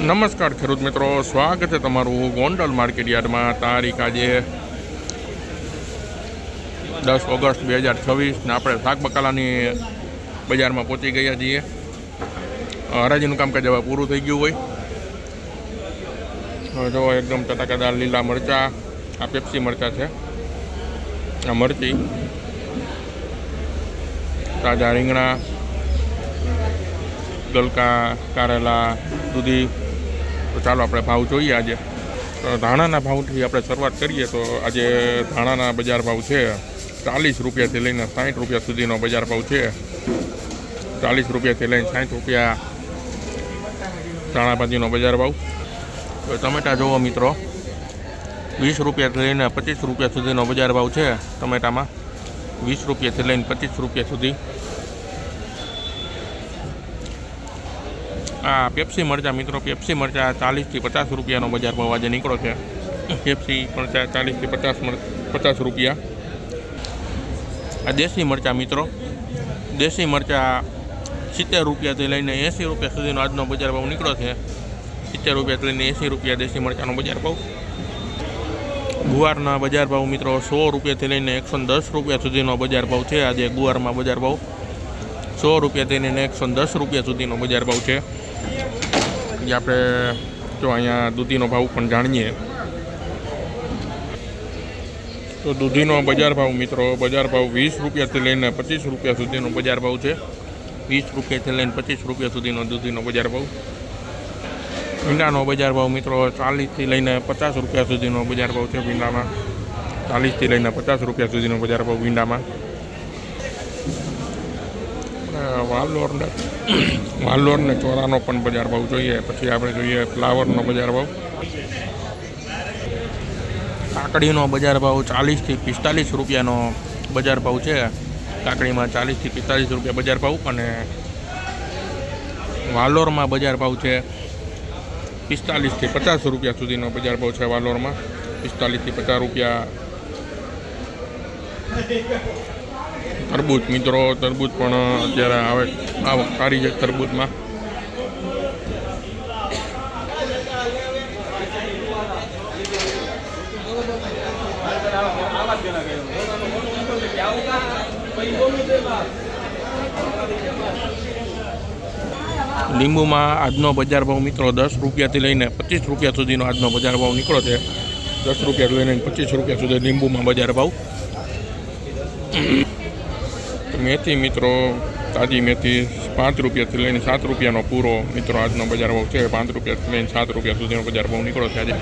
નમસ્કાર ખેડૂત મિત્રો, સ્વાગત છે તમારું ગોંડલ માર્કેટ યાર્ડમાં. તારીખ આજે 10 ઓગસ્ટ 2026 ને આપણે શાકબકાલાની બજારમાં પહોંચી ગયા છીએ. હરાજીનું કામકાજ હવે પૂરું થઈ ગયું હોય. હવે જો એકદમ ચટાકાદાર લીલા મરચાં, આ પેપ્સી મરચાં છે, આ મરચી, તાજા રીંગણા, ગલકા, કારેલા, દૂધી. તો ચાલો આપણે ભાવ જોઈએ. આજે ધાણાના ભાવથી આપણે શરૂઆત કરીએ તો આજે ધાણાના બજાર ભાવ છે 40 રૂપિયાથી લઈને 60 રૂપિયા સુધીનો બજાર ભાવ છે. 40 રૂપિયાથી લઈને 60 રૂપિયા ધાણાભાજીનો બજાર ભાવ. તો ટમેટા જુઓ મિત્રો, 20 રૂપિયાથી લઈને 25 રૂપિયા સુધીનો બજાર ભાવ છે. ટમેટામાં 20 રૂપિયાથી લઈને 25 રૂપિયા સુધી. આ પેપ્સી મરચાં મિત્રો, પેપ્સી મરચાં 40થી 50 રૂપિયાનો બજાર ભાવ આજે નીકળો છે. પેપ્સી મરચાં 40થી 50 રૂપિયા. આ દેશી મરચાં મિત્રો, દેશી મરચાં 70 રૂપિયાથી લઈને 80 રૂપિયા સુધીનો આજનો બજાર ભાવ નીકળો છે. 70 રૂપિયાથી લઈને 80 રૂપિયા દેશી મરચાંનો બજાર ભાવ. ગુવારના બજાર ભાવ મિત્રો 100 રૂપિયાથી લઈને 110 રૂપિયા સુધીનો બજાર ભાવ છે. આજે ગુવારમાં બજાર ભાવ 100 રૂપિયાથી લઈને 110 રૂપિયા સુધીનો બજાર ભાવ છે. આપણે જો અહીંયા દૂધીનો ભાવ પણ જાણીએ તો દૂધીનો બજાર ભાવ મિત્રો, બજાર ભાવ 20 રૂપિયાથી લઈને 25 રૂપિયા સુધીનો બજાર ભાવ છે. 20 રૂપિયાથી લઈને 25 રૂપિયા સુધીનો દૂધીનો બજાર ભાવ. ભીંડાનો બજાર ભાવ મિત્રો 40થી લઈને 50 રૂપિયા સુધીનો બજાર ભાવ છે. ભીંડામાં 40થી લઈને 50 રૂપિયા સુધીનો બજાર ભાવ ભીંડામાં. વાલોર ને ચોરાનો પણ બજાર ભાવ જોઈએ. પછી આપણે જોઈએ ફ્લાવરનો બજાર ભાવ. કાકડીનો બજાર ભાવ 40થી 45 રૂપિયાનો બજાર ભાવ છે. કાકડીમાં 40થી 45 રૂપિયા બજાર ભાવ. અને વાલોરમાં બજાર ભાવ છે 45થી 50 રૂપિયા સુધીનો બજાર ભાવ છે. વાલોરમાં 45થી 50 રૂપિયા. તરબૂચ મિત્રો, તરબૂચ પણ અત્યારે આવે, આવક સારી છે તરબૂચમાં. લીંબુમાં આજનો બજાર ભાવ મિત્રો 10 રૂપિયાથી લઈને 25 રૂપિયા સુધીનો આજનો બજાર ભાવ નીકળો છે. 10 રૂપિયાથી લઈને 25 રૂપિયા સુધી લીંબુમાં બજાર ભાવ. મેથી મિત્રો, તાજી મેથી 5 રૂપિયાથી લઈને 7 રૂપિયાનો પૂરો મિત્રો આજનો બજાર ભાવ છે. 5 રૂપિયાથી લઈને 7 રૂપિયા સુધીનો બજાર ભાવ નીકળો છે આજે.